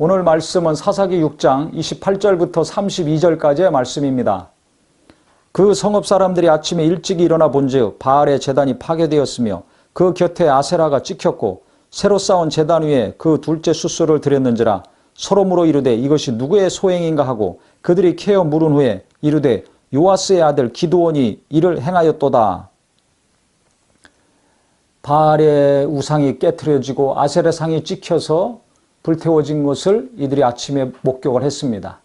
오늘 말씀은 사사기 6장 28절부터 32절까지의 말씀입니다. 그 성읍 사람들이 아침에 일찍 일어나 본즉 바알의 제단이 파괴되었으며 그 곁에 아세라가 찍혔고 새로 쌓은 제단 위에 그 둘째 숫소를 드렸는지라 서로 물어 이르되 이것이 누구의 소행인가 하고 그들이 캐어 물은 후에 이르되 요아스의 아들 기드온이 이를 행하였도다. 바알의 우상이 깨트려지고 아세라 상이 찍혀서 불태워진 것을 이들이 아침에 목격을 했습니다.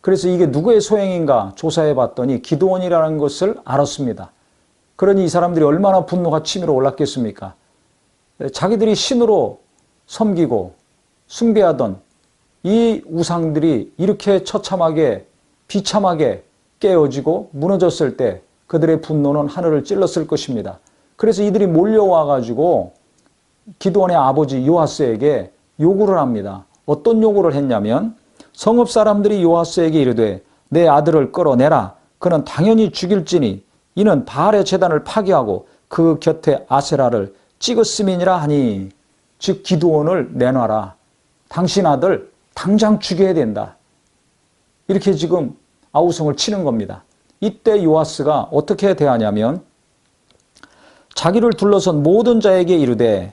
그래서 이게 누구의 소행인가 조사해 봤더니 기드온이라는 것을 알았습니다. 그러니 이 사람들이 얼마나 분노가 치밀어 올랐겠습니까? 자기들이 신으로 섬기고 숭배하던 이 우상들이 이렇게 처참하게 비참하게 깨어지고 무너졌을 때 그들의 분노는 하늘을 찔렀을 것입니다. 그래서 이들이 몰려와 가지고 기드온의 아버지 요아스에게 요구를 합니다. 어떤 요구를 했냐면 성읍 사람들이 요아스에게 이르되 내 아들을 끌어내라. 그는 당연히 죽일지니 이는 바알의 제단을 파괴하고 그 곁에 아세라를 찍었음이니라 하니, 즉 기드온을 내놔라. 당신 아들 당장 죽여야 된다. 이렇게 지금 아우성을 치는 겁니다. 이때 요아스가 어떻게 대하냐면 자기를 둘러선 모든 자에게 이르되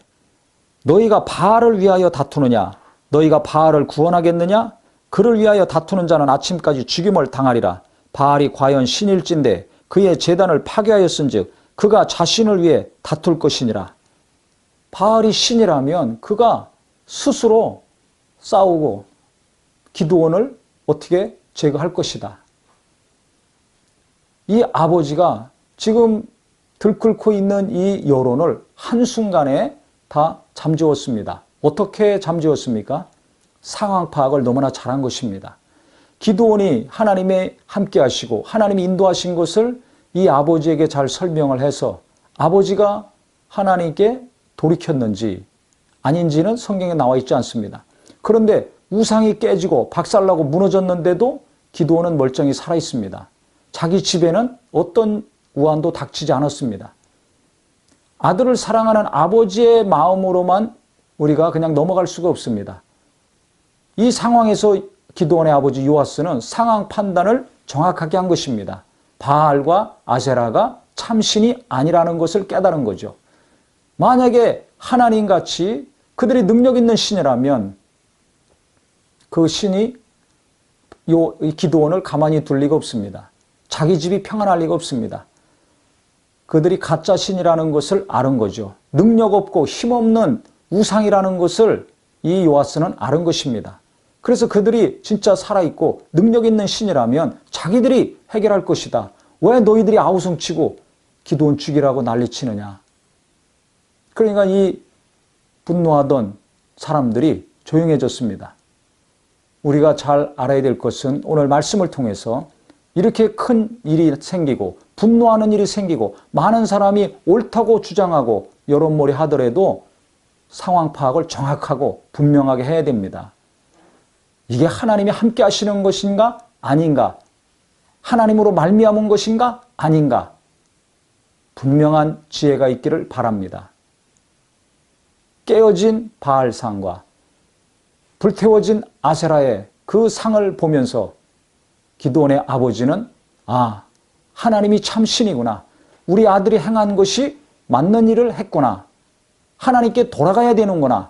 너희가 바알을 위하여 다투느냐? 너희가 바알을 구원하겠느냐? 그를 위하여 다투는 자는 아침까지 죽임을 당하리라. 바알이 과연 신일진데 그의 제단을 파괴하였은즉 그가 자신을 위해 다툴 것이니라. 바알이 신이라면 그가 스스로 싸우고 기드온을 어떻게 제거할 것이다. 이 아버지가 지금 들끓고 있는 이 여론을 한순간에 다 잠재웠습니다. 어떻게 잠재웠습니까? 상황 파악을 너무나 잘한 것입니다. 기드온이 하나님의 함께 하시고 하나님이 인도하신 것을 이 아버지에게 잘 설명을 해서 아버지가 하나님께 돌이켰는지 아닌지는 성경에 나와 있지 않습니다. 그런데 우상이 깨지고 박살나고 무너졌는데도 기드온은 멀쩡히 살아있습니다. 자기 집에는 어떤 우환도 닥치지 않았습니다. 아들을 사랑하는 아버지의 마음으로만 우리가 그냥 넘어갈 수가 없습니다. 이 상황에서 기드온의 아버지 요아스는 상황 판단을 정확하게 한 것입니다. 바알과 아세라가 참신이 아니라는 것을 깨달은 거죠. 만약에 하나님같이 그들이 능력 있는 신이라면 그 신이 이 기드온을 가만히 둘 리가 없습니다. 자기 집이 평안할 리가 없습니다. 그들이 가짜 신이라는 것을 아는 거죠. 능력 없고 힘없는 우상이라는 것을 이 요아스는 아는 것입니다. 그래서 그들이 진짜 살아있고 능력 있는 신이라면 자기들이 해결할 것이다. 왜 너희들이 아우성치고 기드온 죽이라고 난리치느냐. 그러니까 이 분노하던 사람들이 조용해졌습니다. 우리가 잘 알아야 될 것은 오늘 말씀을 통해서 이렇게 큰 일이 생기고 분노하는 일이 생기고 많은 사람이 옳다고 주장하고 여론몰이 하더라도 상황 파악을 정확하고 분명하게 해야 됩니다. 이게 하나님이 함께 하시는 것인가 아닌가? 하나님으로 말미암은 것인가 아닌가? 분명한 지혜가 있기를 바랍니다. 깨어진 바알상과 불태워진 아세라의 그 상을 보면서 기드온의 아버지는 하나님이 참 신이구나. 우리 아들이 행한 것이 맞는 일을 했구나. 하나님께 돌아가야 되는구나.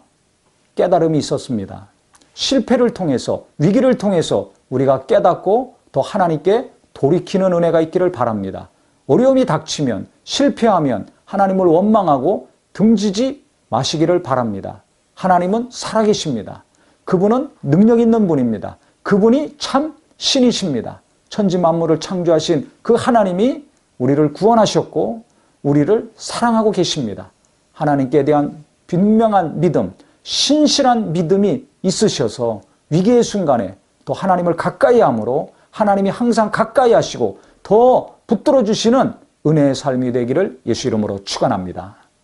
깨달음이 있었습니다. 실패를 통해서 위기를 통해서 우리가 깨닫고 더 하나님께 돌이키는 은혜가 있기를 바랍니다. 어려움이 닥치면 실패하면 하나님을 원망하고 등지지 마시기를 바랍니다. 하나님은 살아계십니다. 그분은 능력 있는 분입니다. 그분이 참 신이십니다. 천지 만물을 창조하신 그 하나님이 우리를 구원하셨고 우리를 사랑하고 계십니다. 하나님께 대한 분명한 믿음, 신실한 믿음이 있으셔서 위기의 순간에 또 하나님을 가까이 함으로 하나님이 항상 가까이 하시고 더 붙들어 주시는 은혜의 삶이 되기를 예수 이름으로 축원합니다.